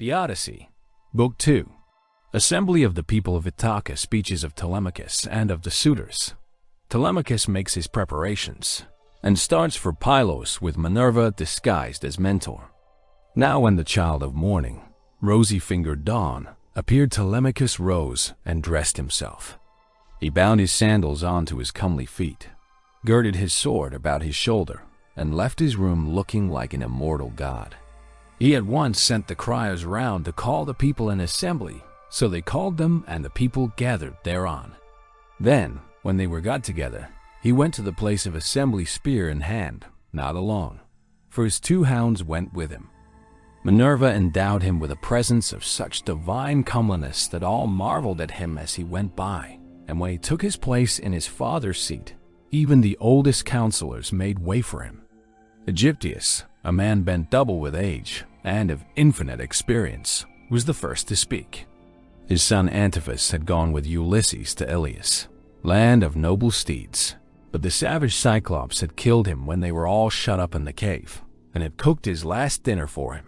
The Odyssey, Book 2. Assembly of the people of Ithaca, speeches of Telemachus and of the suitors. Telemachus makes his preparations, and starts for Pylos with Minerva disguised as mentor. Now when the child of morning, rosy-fingered dawn, appeared, Telemachus rose and dressed himself. He bound his sandals onto his comely feet, girded his sword about his shoulder, and left his room looking like an immortal god. He at once sent the criers round to call the people in assembly, so they called them, and the people gathered thereon. Then, when they were got together, he went to the place of assembly, spear in hand, not alone, for his 2 hounds went with him. Minerva endowed him with a presence of such divine comeliness that all marveled at him as he went by, and when he took his place in his father's seat, even the oldest counselors made way for him. Egyptius, a man bent double with age and of infinite experience, was the first to speak. His son Antiphus had gone with Ulysses to Ilius, land of noble steeds, but the savage Cyclops had killed him when they were all shut up in the cave, and had cooked his last dinner for him.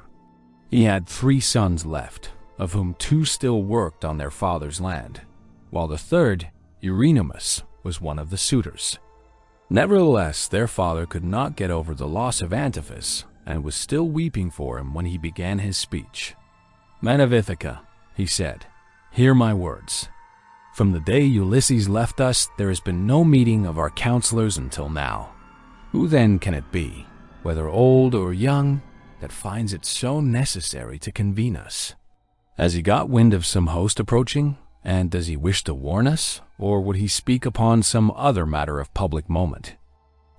He had 3 sons left, of whom 2 still worked on their father's land, while the third, Eurynomus, was one of the suitors. Nevertheless, their father could not get over the loss of Antiphus, and was still weeping for him when he began his speech. "Men of Ithaca," he said, "hear my words. From the day Ulysses left us, there has been no meeting of our counselors until now. Who then can it be, whether old or young, that finds it so necessary to convene us? Has he got wind of some host approaching, and does he wish to warn us, or would he speak upon some other matter of public moment?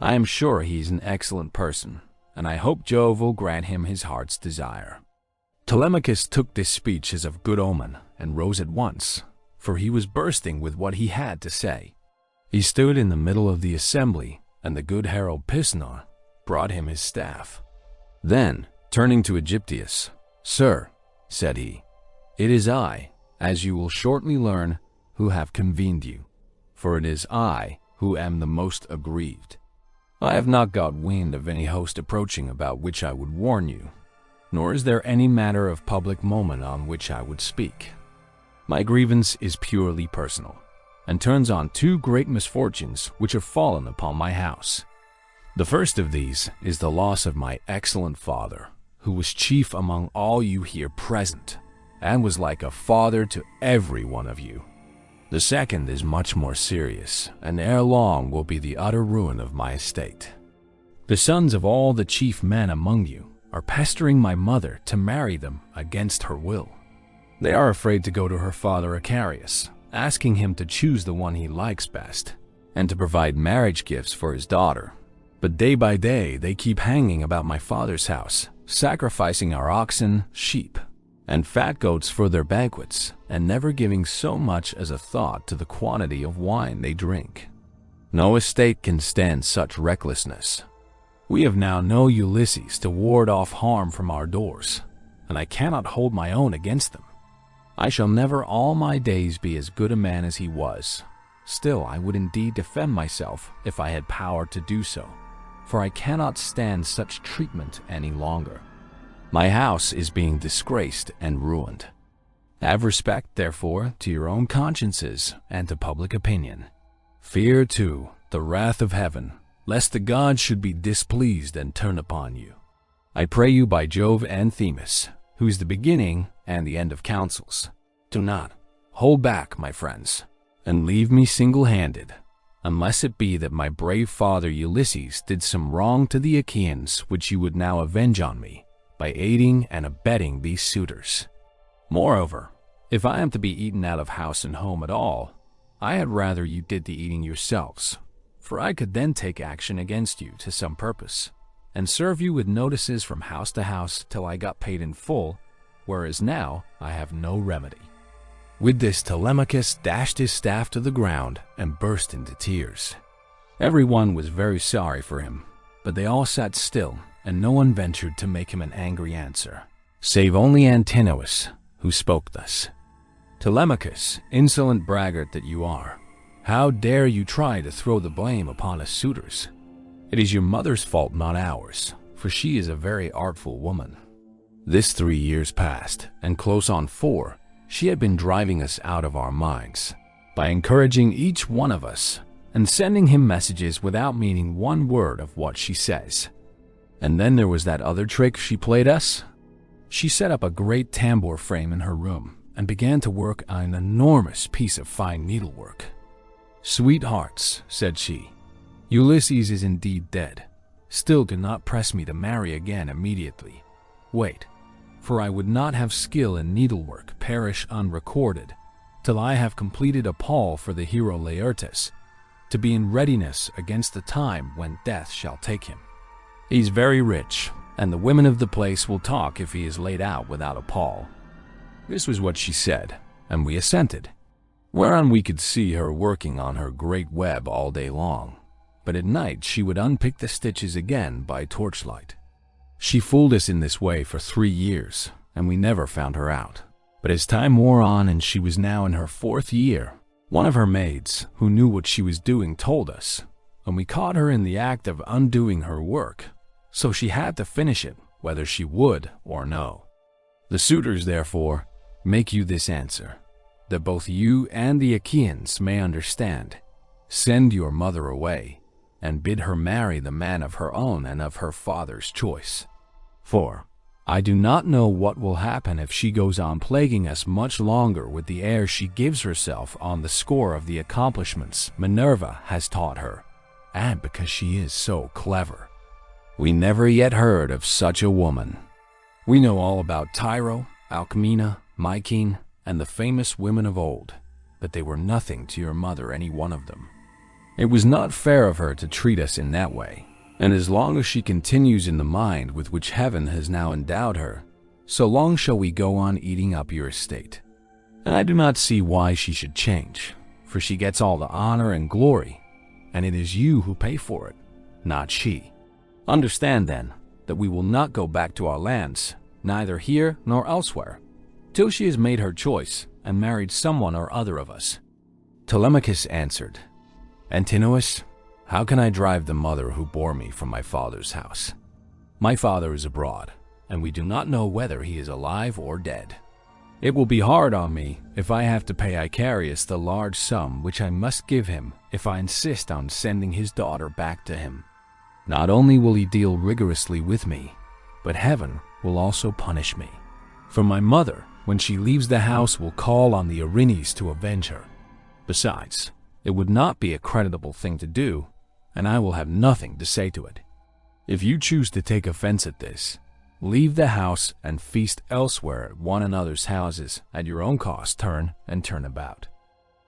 I am sure he is an excellent person, and I hope Jove will grant him his heart's desire." Telemachus took this speech as of good omen, and rose at once, for he was bursting with what he had to say. He stood in the middle of the assembly, and the good herald Pisnor brought him his staff. Then, turning to Egyptius, "Sir," said he, "it is I, as you will shortly learn, who have convened you, for it is I who am the most aggrieved. I have not got wind of any host approaching about which I would warn you, nor is there any matter of public moment on which I would speak. My grievance is purely personal, and turns on 2 great misfortunes which have fallen upon my house. The first of these is the loss of my excellent father, who was chief among all you here present, and was like a father to every one of you. The second is much more serious, and ere long will be the utter ruin of my estate. The sons of all the chief men among you are pestering my mother to marry them against her will. They are afraid to go to her father Icarius, asking him to choose the one he likes best, and to provide marriage gifts for his daughter. But day by day they keep hanging about my father's house, sacrificing our oxen, sheep, and fat goats for their banquets, and never giving so much as a thought to the quantity of wine they drink. No estate can stand such recklessness. We have now no Ulysses to ward off harm from our doors, and I cannot hold my own against them. I shall never all my days be as good a man as he was. Still, I would indeed defend myself if I had power to do so, for I cannot stand such treatment any longer. My house is being disgraced and ruined. Have respect, therefore, to your own consciences and to public opinion. Fear, too, the wrath of heaven, lest the gods should be displeased and turn upon you. I pray you by Jove and Themis, who is the beginning and the end of counsels, do not hold back, my friends, and leave me single-handed, unless it be that my brave father Ulysses did some wrong to the Achaeans which you would now avenge on me by aiding and abetting these suitors. Moreover, if I am to be eaten out of house and home at all, I had rather you did the eating yourselves, for I could then take action against you to some purpose, and serve you with notices from house to house till I got paid in full, whereas now I have no remedy." With this, Telemachus dashed his staff to the ground and burst into tears. Everyone was very sorry for him, but they all sat still, and no one ventured to make him an angry answer, save only Antinous, who spoke thus: "Telemachus, insolent braggart that you are, how dare you try to throw the blame upon us suitors? It is your mother's fault, not ours, for she is a very artful woman. This 3 years passed, and close on 4, she had been driving us out of our minds by encouraging each one of us and sending him messages without meaning one word of what she says. And then there was that other trick she played us. She set up a great tambour frame in her room and began to work on an enormous piece of fine needlework. "Sweethearts," said she, "Ulysses is indeed dead. Still do not press me to marry again immediately. Wait, for I would not have skill in needlework perish unrecorded, till I have completed a pall for the hero Laertes, to be in readiness against the time when death shall take him. He's very rich, and the women of the place will talk if he is laid out without a pall." This was what she said, and we assented, whereon we could see her working on her great web all day long, but at night she would unpick the stitches again by torchlight. She fooled us in this way for 3 years, and we never found her out. But as time wore on and she was now in her 4th year, one of her maids, who knew what she was doing, told us, and we caught her in the act of undoing her work, so she had to finish it whether she would or no. The suitors, therefore, make you this answer, that both you and the Achaeans may understand. Send your mother away, and bid her marry the man of her own and of her father's choice. For I do not know what will happen if she goes on plaguing us much longer with the airs she gives herself on the score of the accomplishments Minerva has taught her, and because she is so clever. We never yet heard of such a woman. We know all about Tyro, Alcmena, Mycene, and the famous women of old, but they were nothing to your mother, any one of them. It was not fair of her to treat us in that way, and as long as she continues in the mind with which heaven has now endowed her, so long shall we go on eating up your estate. And I do not see why she should change, for she gets all the honor and glory, and it is you who pay for it, not she. Understand, then, that we will not go back to our lands, neither here nor elsewhere, till she has made her choice and married someone or other of us." Telemachus answered, "Antinous, how can I drive the mother who bore me from my father's house? My father is abroad, and we do not know whether he is alive or dead. It will be hard on me if I have to pay Icarius the large sum which I must give him if I insist on sending his daughter back to him. Not only will he deal rigorously with me, but heaven will also punish me. For my mother, when she leaves the house, will call on the Erinyes to avenge her. Besides, it would not be a creditable thing to do, and I will have nothing to say to it. If you choose to take offense at this, leave the house and feast elsewhere at one another's houses at your own cost, turn about.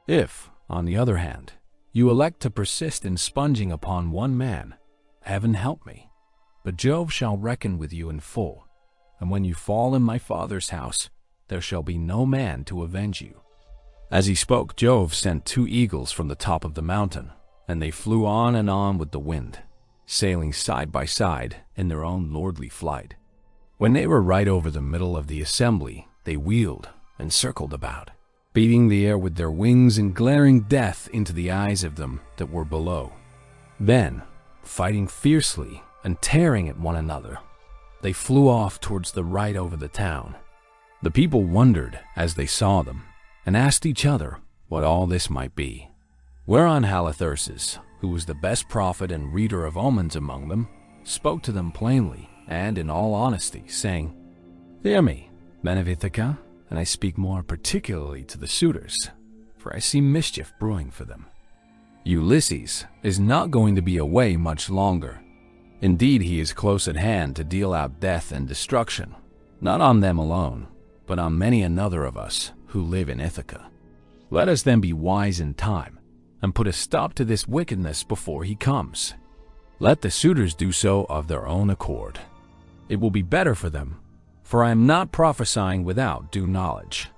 If, on the other hand, you elect to persist in sponging upon one man, heaven help me, but Jove shall reckon with you in full, and when you fall in my father's house, there shall be no man to avenge you." As he spoke, Jove sent 2 eagles from the top of the mountain, and they flew on and on with the wind, sailing side by side in their own lordly flight. When they were right over the middle of the assembly, they wheeled and circled about, beating the air with their wings and glaring death into the eyes of them that were below. Then, fighting fiercely and tearing at one another, they flew off towards the right over the town. The people wondered as they saw them, and asked each other what all this might be. Whereon Halitherses, who was the best prophet and reader of omens among them, spoke to them plainly and in all honesty, saying, "Hear me, men of Ithaca, and I speak more particularly to the suitors, for I see mischief brewing for them. Ulysses is not going to be away much longer. Indeed, he is close at hand to deal out death and destruction, not on them alone, but on many another of us who live in Ithaca. Let us then be wise in time, and put a stop to this wickedness before he comes. Let the suitors do so of their own accord. It will be better for them, for I am not prophesying without due knowledge.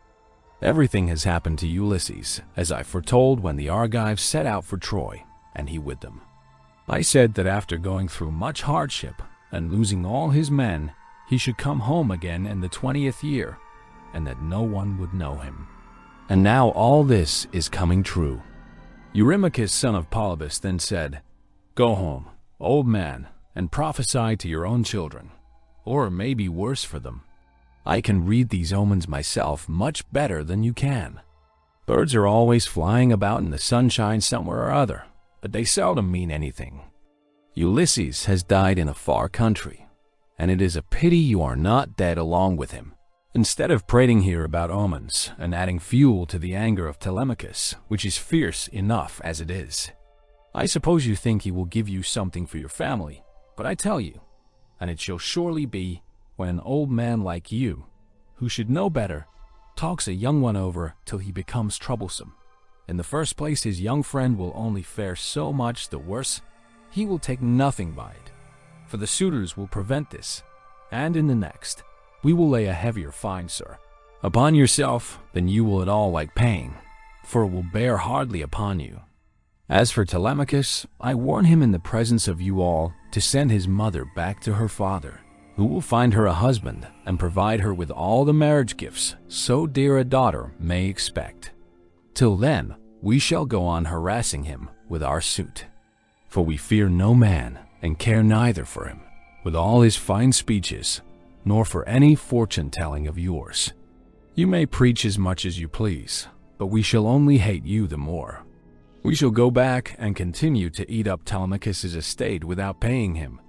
Everything has happened to Ulysses, as I foretold when the Argives set out for Troy, and he with them. I said that after going through much hardship and losing all his men, he should come home again in the 20th year, and that no one would know him. And now all this is coming true." Eurymachus, son of Polybus, then said, "Go home, old man, and prophesy to your own children, or it may be worse for them. I can read these omens myself much better than you can. Birds are always flying about in the sunshine somewhere or other, but they seldom mean anything. Ulysses has died in a far country, and it is a pity you are not dead along with him. Instead of prating here about omens and adding fuel to the anger of Telemachus, which is fierce enough as it is, I suppose you think he will give you something for your family, but I tell you, and it shall surely be, when an old man like you, who should know better, talks a young one over till he becomes troublesome. In the first place, his young friend will only fare so much the worse. He will take nothing by it, for the suitors will prevent this, and in the next, we will lay a heavier fine, sir, upon yourself than you will at all like paying, for it will bear hardly upon you. As for Telemachus, I warn him in the presence of you all to send his mother back to her father, who will find her a husband and provide her with all the marriage gifts so dear a daughter may expect. Till then, we shall go on harassing him with our suit. For we fear no man and care neither for him, with all his fine speeches, nor for any fortune-telling of yours. You may preach as much as you please, but we shall only hate you the more. We shall go back and continue to eat up Telemachus' estate without paying him,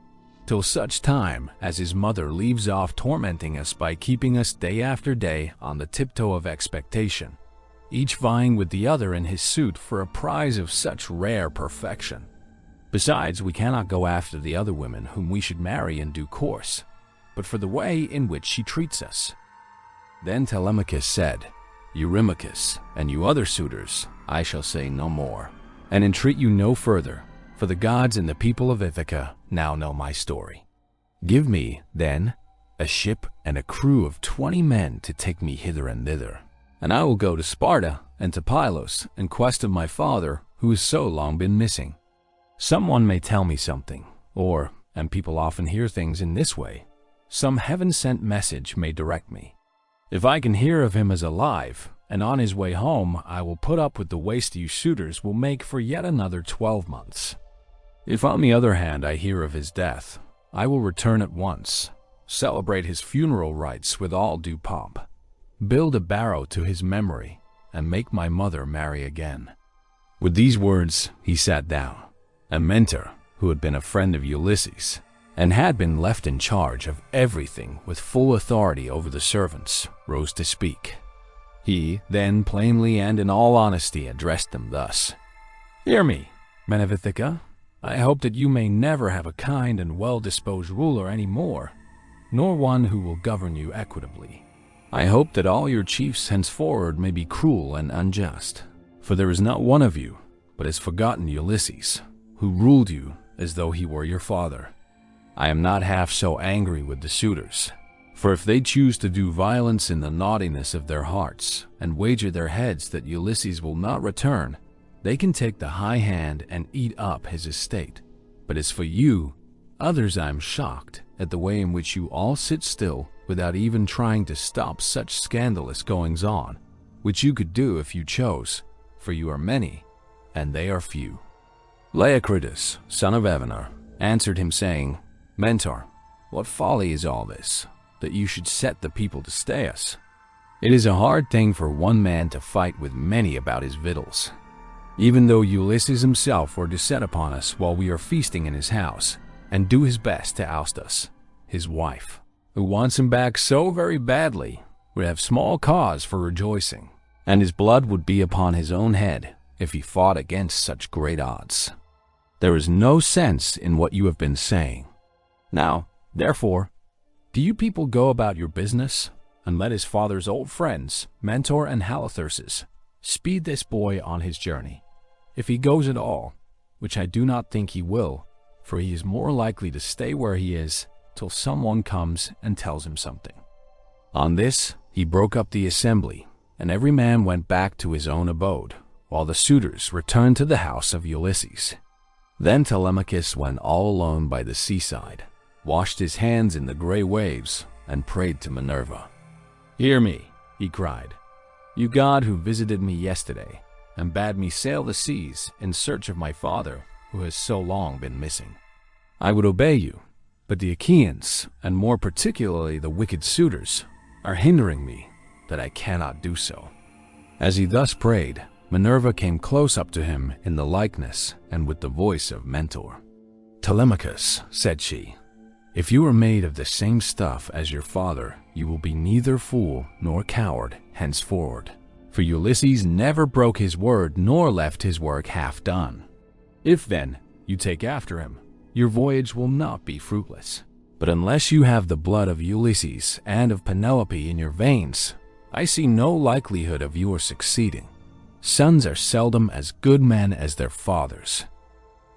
till such time as his mother leaves off tormenting us by keeping us day after day on the tiptoe of expectation, each vying with the other in his suit for a prize of such rare perfection. Besides, we cannot go after the other women whom we should marry in due course, but for the way in which she treats us. Then Telemachus said, Eurymachus, and you other suitors, I shall say no more, and entreat you no further, for the gods and the people of Ithaca now know my story. Give me, then, a ship and a crew of 20 men to take me hither and thither, and I will go to Sparta and to Pylos in quest of my father who has so long been missing. Someone may tell me something, or, and people often hear things in this way, some heaven-sent message may direct me. If I can hear of him as alive, and on his way home, I will put up with the waste you suitors will make for yet another 12 months. If on the other hand I hear of his death, I will return at once, celebrate his funeral rites with all due pomp, build a barrow to his memory, and make my mother marry again. With these words, he sat down, and Mentor, who had been a friend of Ulysses, and had been left in charge of everything with full authority over the servants, rose to speak. He then plainly and in all honesty addressed them thus. Hear me, men of Ithaca. I hope that you may never have a kind and well-disposed ruler any more, nor one who will govern you equitably. I hope that all your chiefs henceforward may be cruel and unjust, for there is not one of you but has forgotten Ulysses, who ruled you as though he were your father. I am not half so angry with the suitors, for if they choose to do violence in the naughtiness of their hearts and wager their heads that Ulysses will not return, they can take the high hand and eat up his estate. But as for you, others, I am shocked at the way in which you all sit still without even trying to stop such scandalous goings-on, which you could do if you chose, for you are many, and they are few. Leocritus, son of Evenor, answered him saying, Mentor, what folly is all this, that you should set the people to stay us? It is a hard thing for one man to fight with many about his victuals. Even though Ulysses himself were to set upon us while we are feasting in his house, and do his best to oust us, his wife, who wants him back so very badly, would have small cause for rejoicing, and his blood would be upon his own head if he fought against such great odds. There is no sense in what you have been saying. Now, therefore, do you people go about your business, and let his father's old friends, Mentor and Halitherses, speed this boy on his journey, if he goes at all, which I do not think he will, for he is more likely to stay where he is till someone comes and tells him something. On this, he broke up the assembly, and every man went back to his own abode, while the suitors returned to the house of Ulysses. Then Telemachus went all alone by the seaside, washed his hands in the gray waves, and prayed to Minerva. Hear me, he cried, you god who visited me yesterday, and bade me sail the seas in search of my father, who has so long been missing. I would obey you, but the Achaeans, and more particularly the wicked suitors, are hindering me, that I cannot do so." As he thus prayed, Minerva came close up to him in the likeness and with the voice of mentor. "Telemachus," said she, "if you are made of the same stuff as your father, you will be neither fool nor coward henceforward. For Ulysses never broke his word nor left his work half done. If, then, you take after him, your voyage will not be fruitless. But unless you have the blood of Ulysses and of Penelope in your veins, I see no likelihood of your succeeding. Sons are seldom as good men as their fathers.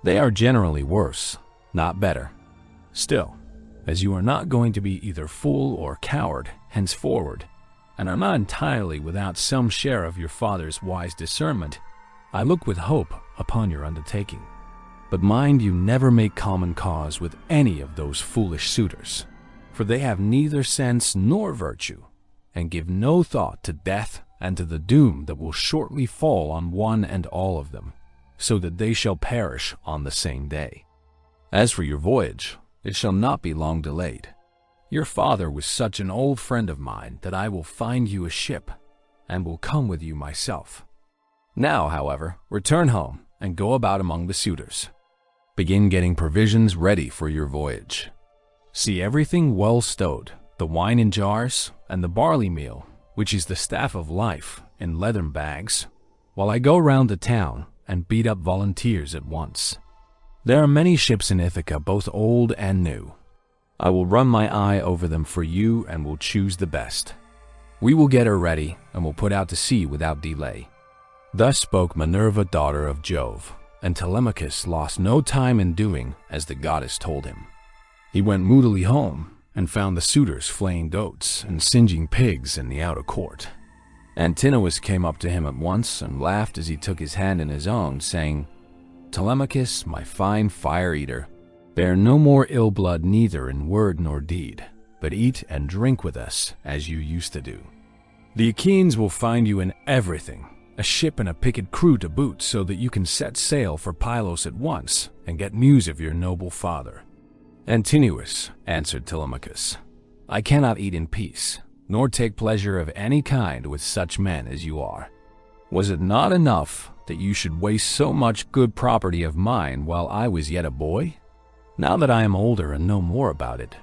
They are generally worse, not better. Still, as you are not going to be either fool or coward henceforward, and are not entirely without some share of your father's wise discernment, I look with hope upon your undertaking. But mind you never make common cause with any of those foolish suitors, for they have neither sense nor virtue, and give no thought to death and to the doom that will shortly fall on one and all of them, so that they shall perish on the same day. As for your voyage, it shall not be long delayed. Your father was such an old friend of mine that I will find you a ship, and will come with you myself. Now, however, return home and go about among the suitors. Begin getting provisions ready for your voyage. See everything well stowed, the wine in jars, and the barley meal, which is the staff of life, in leathern bags, while I go round the town and beat up volunteers at once. There are many ships in Ithaca, both old and new. I will run my eye over them for you and will choose the best. We will get her ready and will put out to sea without delay." Thus spoke Minerva, daughter of Jove, and Telemachus lost no time in doing as the goddess told him. He went moodily home and found the suitors flaying goats and singeing pigs in the outer court. Antinous came up to him at once and laughed as he took his hand in his own, saying, "Telemachus, my fine fire-eater, bear no more ill blood neither in word nor deed, but eat and drink with us as you used to do. The Achaeans will find you in everything, a ship and a picked crew to boot, so that you can set sail for Pylos at once and get news of your noble father." "Antinous," answered Telemachus, "I cannot eat in peace, nor take pleasure of any kind with such men as you are. Was it not enough that you should waste so much good property of mine while I was yet a boy? Now that I am older and know more about it,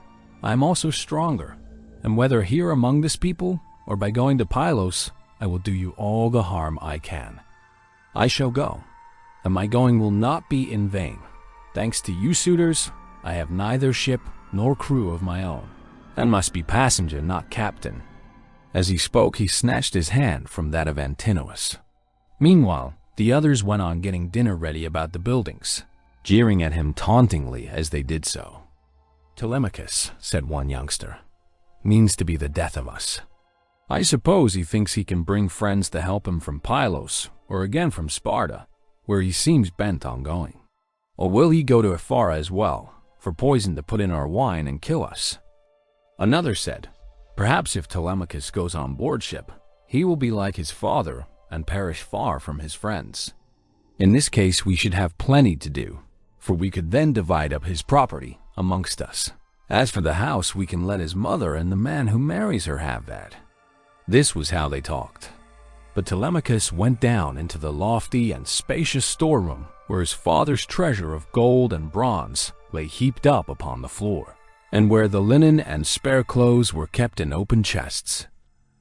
I am also stronger, and whether here among this people or by going to Pylos, I will do you all the harm I can. I shall go, and my going will not be in vain. Thanks to you suitors, I have neither ship nor crew of my own, and must be passenger, not captain." As he spoke, he snatched his hand from that of Antinous. Meanwhile, the others went on getting dinner ready about the buildings, jeering at him tauntingly as they did so. "Telemachus," said one youngster, "means to be the death of us. I suppose he thinks he can bring friends to help him from Pylos, or again from Sparta, where he seems bent on going. Or will he go to Ephyra as well, for poison to put in our wine and kill us?" Another said, "Perhaps if Telemachus goes on board ship, he will be like his father and perish far from his friends. In this case we should have plenty to do, for we could then divide up his property amongst us. As for the house, we can let his mother and the man who marries her have that." This was how they talked. But Telemachus went down into the lofty and spacious storeroom where his father's treasure of gold and bronze lay heaped up upon the floor, and where the linen and spare clothes were kept in open chests.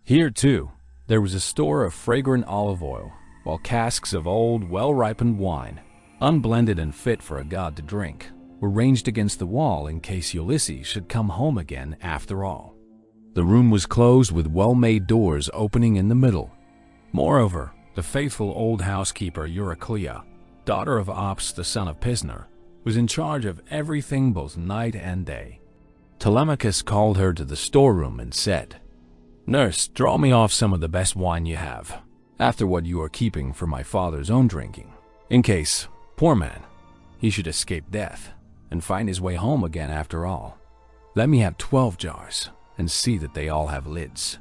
Here, too, there was a store of fragrant olive oil, while casks of old, well-ripened wine, unblended and fit for a god to drink, were ranged against the wall in case Ulysses should come home again after all. The room was closed with well-made doors opening in the middle. Moreover, the faithful old housekeeper Euryclea, daughter of Ops the son of Pisner, was in charge of everything both night and day. Telemachus called her to the storeroom and said, "Nurse, draw me off some of the best wine you have, after what you are keeping for my father's own drinking, in case, poor man, he should escape death and find his way home again after all. Let me have 12 jars, and see that they all have lids.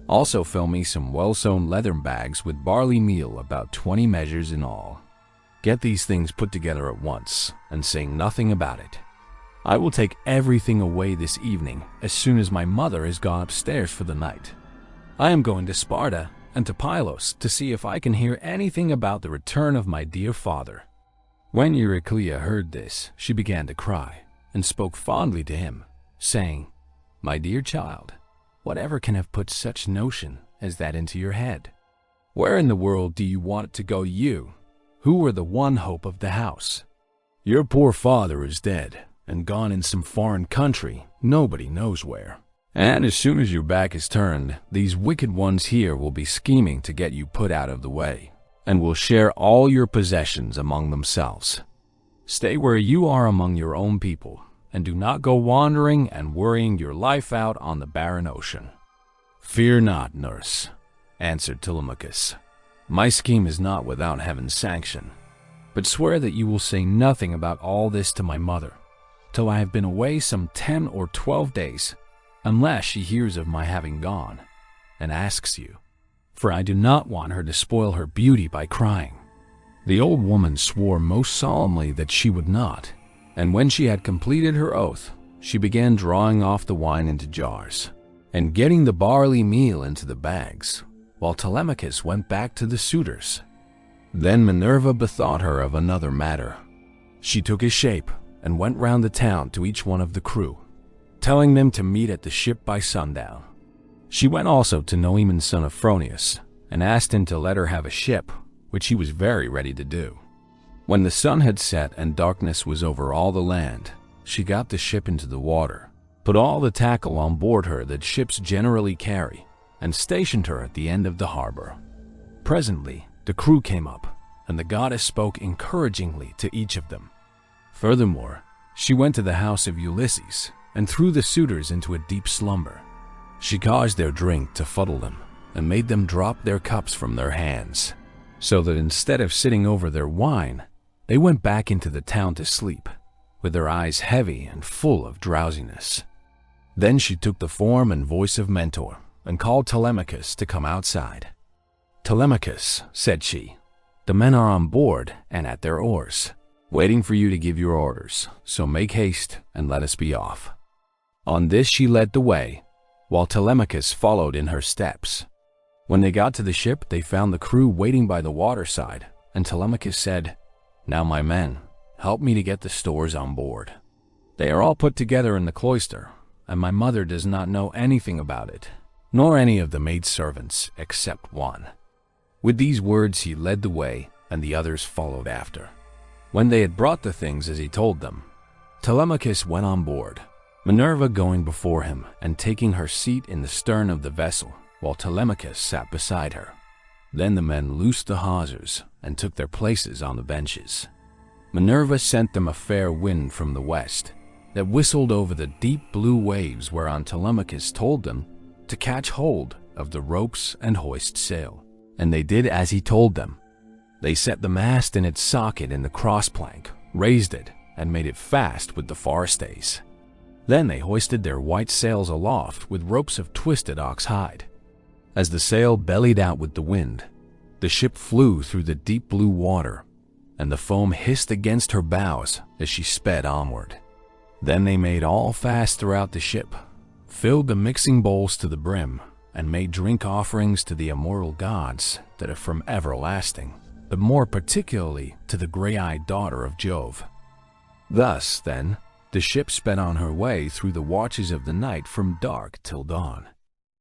Also fill me some well-sewn leathern bags with barley meal, about 20 measures in all. Get these things put together at once, and say nothing about it. I will take everything away this evening as soon as my mother has gone upstairs for the night. I am going to Sparta and to Pylos to see if I can hear anything about the return of my dear father." When Euryclea heard this, she began to cry and spoke fondly to him, saying, "My dear child, whatever can have put such notion as that into your head? Where in the world do you want it to go, you, who were the one hope of the house? Your poor father is dead and gone in some foreign country, nobody knows where. And as soon as your back is turned, these wicked ones here will be scheming to get you put out of the way, and will share all your possessions among themselves. Stay where you are among your own people, and do not go wandering and worrying your life out on the barren ocean." "Fear not, nurse," answered Telemachus. "My scheme is not without heaven's sanction. But swear that you will say nothing about all this to my mother, till I have been away some 10 or 12 days, unless she hears of my having gone, and asks you, for I do not want her to spoil her beauty by crying." The old woman swore most solemnly that she would not, and when she had completed her oath, she began drawing off the wine into jars, and getting the barley meal into the bags, while Telemachus went back to the suitors. Then Minerva bethought her of another matter. She took his shape and went round the town to each one of the crew, telling them to meet at the ship by sundown. She went also to Noemon's son of Phronius, and asked him to let her have a ship, which he was very ready to do. When the sun had set and darkness was over all the land, she got the ship into the water, put all the tackle on board her that ships generally carry, and stationed her at the end of the harbor. Presently, the crew came up, and the goddess spoke encouragingly to each of them. Furthermore, she went to the house of Ulysses, and threw the suitors into a deep slumber. She caused their drink to fuddle them, and made them drop their cups from their hands, so that instead of sitting over their wine, they went back into the town to sleep, with their eyes heavy and full of drowsiness. Then she took the form and voice of Mentor, and called Telemachus to come outside. "Telemachus," said she, "the men are on board and at their oars, waiting for you to give your orders, so make haste and let us be off." On this she led the way, while Telemachus followed in her steps. When they got to the ship, they found the crew waiting by the waterside, and Telemachus said, "Now, my men, help me to get the stores on board. They are all put together in the cloister, and my mother does not know anything about it, nor any of the maidservants except one." With these words he led the way, and the others followed after. When they had brought the things as he told them, Telemachus went on board, Minerva going before him and taking her seat in the stern of the vessel, while Telemachus sat beside her. Then the men loosed the hawsers and took their places on the benches. Minerva sent them a fair wind from the west that whistled over the deep blue waves, whereon Telemachus told them to catch hold of the ropes and hoist sail, and they did as he told them. They set the mast in its socket in the crossplank, raised it, and made it fast with the forestays. Then they hoisted their white sails aloft with ropes of twisted ox hide. As the sail bellied out with the wind, the ship flew through the deep blue water, and the foam hissed against her bows as she sped onward. Then they made all fast throughout the ship, filled the mixing bowls to the brim, and made drink offerings to the immortal gods that are from everlasting, but more particularly to the gray-eyed daughter of Jove. Thus, then, the ship sped on her way through the watches of the night from dark till dawn.